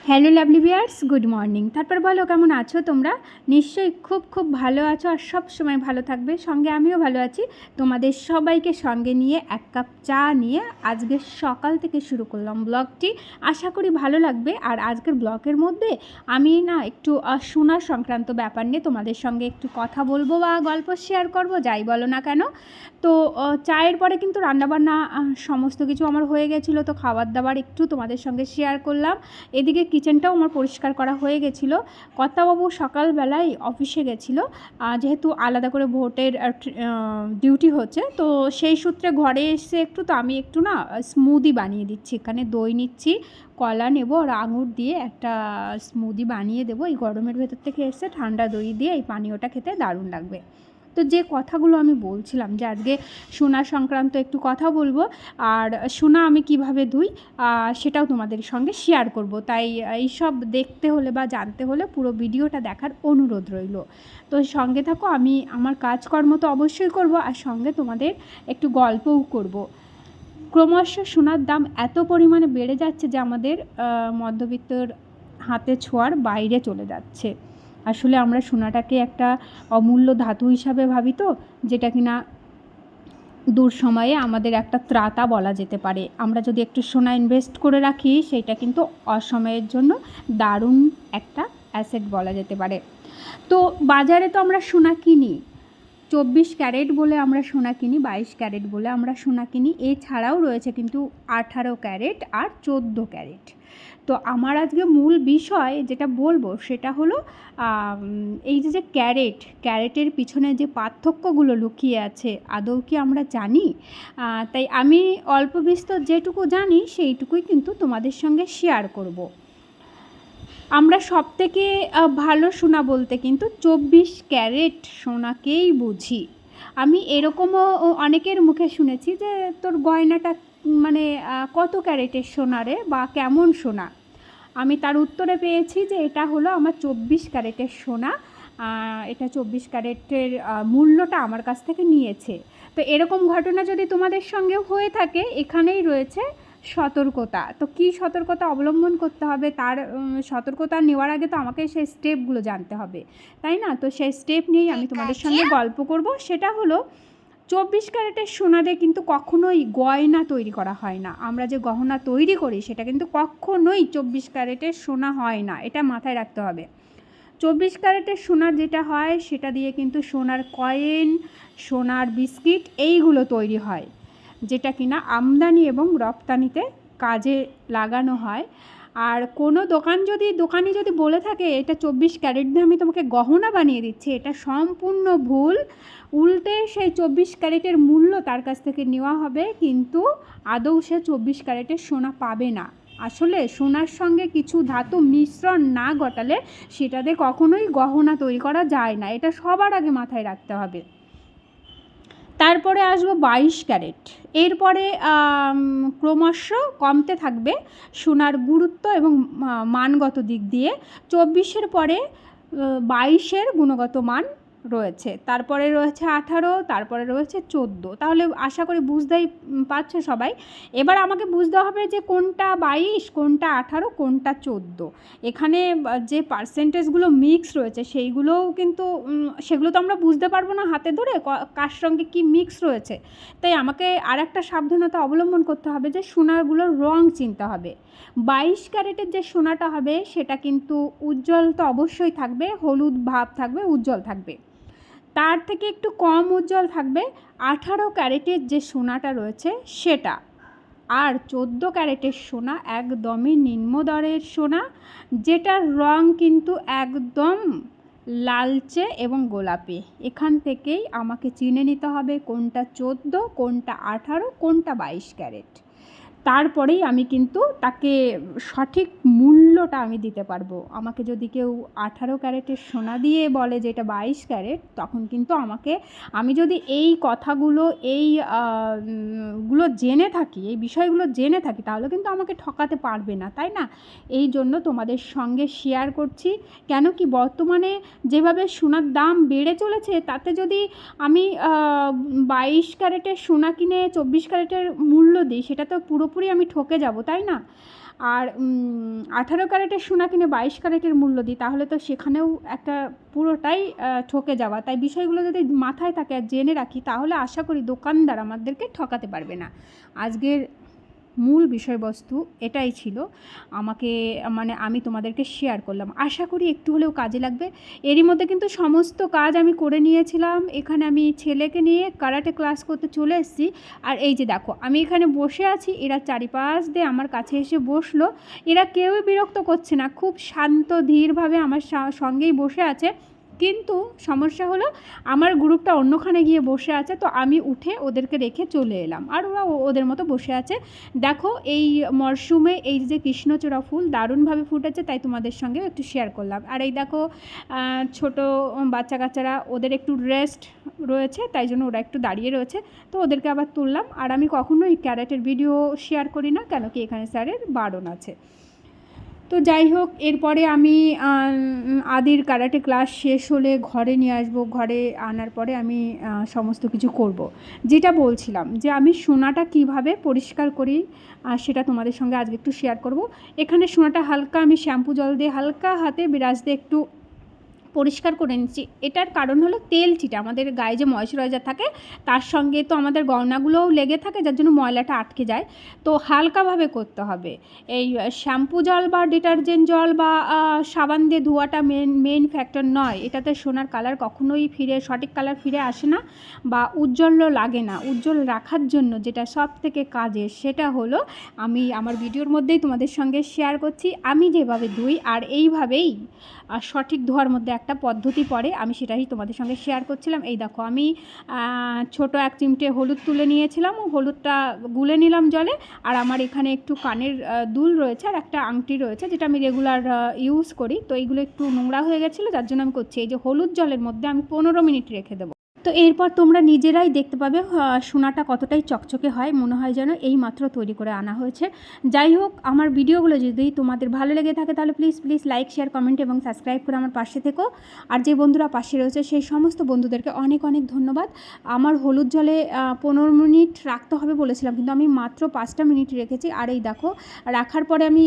Hello lovely viewers, good morning. তারপর বলো কেমন আছো তোমরা? নিশ্চয়ই খুব ভালো আছো আর সব সময় ভালো থাকবে। সঙ্গে আমিও ভালো আছি। তোমাদের সবাইকে সঙ্গে নিয়ে এক কাপ চা নিয়ে আজকে সকাল থেকে শুরু করলাম ব্লগটি। আশা করি ভালো লাগবে। আর আজকের ব্লগের মধ্যে আমি একটু শোনা সংক্রান্ত ব্যাপার নিয়ে তোমাদের সঙ্গে একটু কথা বলবো বা গল্প শেয়ার করব, যাই বলো না কেন। তো চায়ের পরে কিন্তু রান্নাবান্না সমস্ত কিছু আমার হয়ে গেছিলো, তো খাবার দাবার একটু তোমাদের সঙ্গে শেয়ার করলাম। এদিকে কিচেনটাও আমার পরিষ্কার করা হয়ে গেছিলো। কর্তাবাবু সকালবেলায় অফিসে গেছিলো, যেহেতু আলাদা করে ভোটের ডিউটি হচ্ছে, তো সেই সূত্রে ঘরে এসে একটু, তো আমি একটু স্মুদি বানিয়ে দিচ্ছি। এখানে দই নিচ্ছি, কলা নেব আর আঙুর দিয়ে একটা স্মুদি বানিয়ে দেবো। এই গরমের ভেতর থেকে এসে ঠান্ডা দই দিয়ে এই পানীয়টা খেতে দারুণ লাগবে। তো যে কথাগুলো আমি বলছিলাম যে আজকে সোনা সংক্রান্ত একটু কথা বলবো, আর সোনা আমি কিভাবে ধুই সেটাও তোমাদের সঙ্গে শেয়ার করব। তাই এইসব দেখতে হলে বা জানতে হলে পুরো ভিডিওটা দেখার অনুরোধ রইল। তো সঙ্গে থাকো, আমি আমার কাজকর্ম তো অবশ্যই করব আর সঙ্গে তোমাদের একটু গল্পও করব। ক্রমশ সোনার দাম এত পরিমাণে বেড়ে যাচ্ছে যে আমাদের মধ্যবিত্তর হাতে ছোঁয়ার বাইরে চলে যাচ্ছে। আসলে আমরা সোনাটাকে একটা অমূল্য ধাতু হিসাবে ভাবি, তো যেটা কিনা দূর সময়ে আমাদের একটা ত্রাতা বলা যেতে পারে। আমরা যদি একটু সোনা ইনভেস্ট করে রাখি, সেইটা কিন্তু অসময়ের জন্য দারুণ একটা অ্যাসেট বলা যেতে পারে। তো বাজারে তো আমরা সোনা কিনি, 24 ক্যারেট বলে আমরা সোনা কিনি, 22 ক্যারেট বলে আমরা সোনা কিনি। এছাড়াও রয়েছে কিন্তু 18 ক্যারেট আর 14 ক্যারেট। তো আমার আজকে মূল বিষয় যেটা বলবো সেটা হলো এই যে ক্যারেটের পিছনে যে পার্থক্যগুলো লুকিয়ে আছে আদৌ কি আমরা জানি? তাই আমি অল্প বিস্তর যেটুকু জানি সেইটুকুই কিন্তু তোমাদের সঙ্গে শেয়ার করব। আমরা সবথেকে ভালো সোনা বলতে কিন্তু 24 ক্যারেট সোনাকেই বুঝি। আমি এরকমও অনেকের মুখে শুনেছি যে তোর গয়নাটা মানে কত ক্যারেটের সোনা রে, বা কেমন সোনা। আমি তার উত্তরে পেয়েছি যে এটা হলো আমার 24 ক্যারেটের সোনা। এটা 24 ক্যারেটের মূল্যটা আমার কাছ থেকে নিয়েছে। তো এরকম ঘটনা যদি তোমাদের সঙ্গেও হয়ে থাকে, এখানেই রয়েছে সতর্কতা। তো কী সতর্কতা অবলম্বন করতে হবে, তার সতর্কতা নেওয়ার আগে তো আমাকে সেই স্টেপগুলো জানতে হবে, তাই না? তো সেই স্টেপ নিয়েই আমি তোমাদের সঙ্গে গল্প করব। সেটা হলো 24 ক্যারেটের সোনা দিয়ে কিন্তু কখনোই গয়না তৈরি করা হয় না। আমরা যে গহনা তৈরি করি সেটা কিন্তু কখনোই 24 ক্যারেটের সোনা হয় না, এটা মাথায় রাখতে হবে। 24 ক্যারেটের সোনার যেটা হয় সেটা দিয়ে কিন্তু সোনার কয়েন, সোনার বিস্কিট এইগুলো তৈরি হয়, যেটা কিনা আমদানি এবং রপ্তানিতে কাজে লাগানো হয়। আর কোনো দোকানি যদি বলে থাকে এটা 24 ক্যারেট দিয়ে আমি তোমাকে গহনা বানিয়ে দিচ্ছি, এটা সম্পূর্ণ ভুল। উল্টে সেই 24 ক্যারেটের মূল্য তার কাছ থেকে নেওয়া হবে, কিন্তু আদৌ সে 24 ক্যারেটের সোনা পাবে না। আসলে সোনার সঙ্গে কিছু ধাতু মিশ্রণ না ঘটালে সেটাতে কখনোই গহনা তৈরি করা যায় না, এটা সবার আগে মাথায় রাখতে হবে। তারপরে আসবো 22 ক্যারেট। এরপরে ক্রমশ কমতে থাকবে সোনার গুরুত্ব এবং মানগত দিক দিয়ে। 24-এর পরে 22-এর গুণগত মান রয়েছে, তারপরে রয়েছে 18, তারপরে রয়েছে 14। তাহলে আশা করি বুঝতেই পারছো সবাই। এবার আমাকে বুঝতে হবে যে কোনটা 22, কোনটা 18, কোনটা 14। এখানে যে পার্সেন্টেজগুলো মিক্স রয়েছে সেইগুলোও কিন্তু সেগুলো তো আমরা বুঝতে পারবো না হাতে ধরে কার সঙ্গে কী মিক্স রয়েছে। তাই আমাকে আর একটা সাবধানতা অবলম্বন করতে হবে যে সোনাগুলোর রং চিনতে হবে। 22 ক্যারেটের যে সোনাটা হবে সেটা কিন্তু উজ্জ্বল তো অবশ্যই থাকবে, হলুদ ভাব থাকবে, উজ্জ্বল থাকবে। তার থেকে একটু কম উজ্জ্বল থাকবে 18 ক্যারেটের যে সোনাটা রয়েছে সেটা। আর 14 ক্যারেটের সোনা একদমই নিম্নদরের সোনা, যেটার রং কিন্তু একদম লালচে এবং গোলাপি। এখান থেকেই আমাকে চিনে নিতে হবে কোনটা 14, কোনটা 18, কোনটা 22 ক্যারেট। তারপরেই আমি কিন্তু তাকে সঠিক মূল্যটা আমি দিতে পারবো। আমাকে যদি কেউ 18 ক্যারেটের সোনা দিয়ে বলে যে এটা 22 ক্যারেট, তখন কিন্তু আমি যদি এই কথাগুলো গুলো জেনে থাকি, এই বিষয়গুলো জেনে থাকি, তাহলে কিন্তু আমাকে ঠকাতে পারবে না, তাই না? এই জন্য তোমাদের সঙ্গে শেয়ার করছি। কেন কি বর্তমানে যেভাবে সোনার দাম বেড়ে চলেছে, তাতে যদি আমি 22 ক্যারেটের সোনা কিনে 24 ক্যারেটের মূল্য দিই, সেটা তো পুরোপুরি আমি ঠকে যাব, তাই না? আর 18 ক্যারেটের সোনা কিনে 22 ক্যারেটের মূল্য দিই, তাহলে তো সেখানেও একটা পুরোটাই ঠকে যাওয়া। তাই বিষয়গুলো যদি মাথায় থাকে আর জেনে রাখি, তাহলে আশা করি দোকানদার আমাদেরকে ঠকাতে পারবে না। আজকের মূল বিষয়বস্তু এটাই ছিল, আমি তোমাদেরকে শেয়ার করলাম, আশা করি একটু হলেও কাজে লাগবে। এরই মধ্যে কিন্তু সমস্ত কাজ আমি করে নিয়েছিলাম। এখানে আমি ছেলেকে নিয়ে কারাটে ক্লাস করতে চলে এসেছি। আর এই যে দেখো, আমি এখানে বসে আছি, এরা চারিপাশ দিয়ে আমার কাছে এসে বসলো। এরা কেউই বিরক্ত করছে না, খুব শান্ত ধীরভাবে আমার সঙ্গেই বসে আছে। কিন্তু সমস্যা হলো, আমার গ্রুপটা অন্যখানে গিয়ে বসে আছে, তো আমি উঠে ওদেরকে রেখে চলে এলাম, আর ওরা ওদের মতো বসে আছে। দেখো, এই মরশুমে এই যে কৃষ্ণচূড়া ফুল দারুণভাবে ফুটেছে, তাই তোমাদের সঙ্গেও একটু শেয়ার করলাম। আর এই দেখো, ছোট বাচ্চা কাচ্চারা, ওদের একটু রেস্ট রয়েছে, তাই জন্য ওরা একটু দাঁড়িয়ে রয়েছে, তো ওদেরকে আবার তুললাম। আর আমি কখনোই ক্যারেটের ভিডিও শেয়ার করি না, কেন কি এখানে স্যারের বারণ আছে। তো যাই হোক, এরপরে আমি আদির কারাটে ক্লাস শেষ হলে ঘরে নিয়ে আসবো। ঘরে আনার পরে আমি সমস্ত কিছু করব। যেটা বলছিলাম যে আমি সোনাটা কিভাবে পরিষ্কার করি, সেটা তোমাদের সঙ্গে আজকে একটু শেয়ার করব। এখানে সোনাটা হালকা আমি শ্যাম্পু জল দিয়ে হালকা হাতে বিরাজ দিয়ে একটু পরিষ্কার করে নিচ্ছি। এটার কারণ হলো তেল চিটা, আমাদের গায়ে যে ময়শ্চারাইজার থাকে তার সঙ্গে তো আমাদের গয়নাগুলোও লেগে থাকে, যার জন্য ময়লাটা আটকে যায়। তো হালকাভাবে করতে হবে। এই শ্যাম্পু জল বা ডিটারজেন্ট জল বা সাবান দিয়ে ধোয়াটা মেন ফ্যাক্টর নয়। এটাতে সোনার কালার কখনোই সঠিক কালার ফিরে আসে না, বা উজ্জ্বলও লাগে না। উজ্জ্বল রাখার জন্য যেটা সব থেকে কাজের, সেটা হলো আমি আমার ভিডিওর মধ্যেই তোমাদের সঙ্গে শেয়ার করছি। আমি যেভাবে ধুই, আর এইভাবেই সঠিক ধোয়ার মধ্যে একটা পদ্ধতি পড়ে, আমি সেটাই তোমাদের সঙ্গে শেয়ার করছিলাম। এই দেখো, আমি ছোট এক চিমটে হলুদ তুলে নিয়েছিলাম, হলুদটা গুলে নিলাম জলে। আর আমার এখানে একটু কানের দুল রয়েছে আর একটা আংটি রয়েছে, যেটা আমি রেগুলার ইউজ করি। তো এইগুলো একটু নোংরা হয়ে গেছিলো, যার জন্য আমি করছি। এই যে হলুদ জলের মধ্যে আমি 15 মিনিট রেখে দেবো। তো এরপর তোমরা নিজেরাই দেখতে পাবে সোনাটা কতটাই চকচকে হয়, মনে হয় যেন এই মাত্র তৈরি করে আনা হয়েছে। যাই হোক, আমার ভিডিওগুলো যদি তোমাদের ভালো লেগে থাকে, তাহলে প্লিজ লাইক, শেয়ার, কমেন্ট এবং সাবস্ক্রাইব করে আমার পাশে থেকো। আর যে বন্ধুরা পাশে রয়েছে, সেই সমস্ত বন্ধুদেরকে অনেক অনেক ধন্যবাদ। আমার হলুদ জলে 15 মিনিট রাখতে হবে বলেছিলাম, কিন্তু আমি মাত্র 5টা মিনিট রেখেছি। আর এই দেখো, রাখার পরে আমি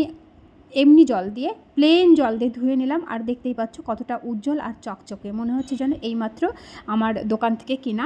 এমনি জল দিয়ে, প্লেন জল দিয়ে ধুয়ে নিলাম। আর দেখতেই পাচ্ছ কতটা উজ্জ্বল আর চকচকে, মনে হচ্ছে যেন এইমাত্র আমার দোকান থেকে কিনা।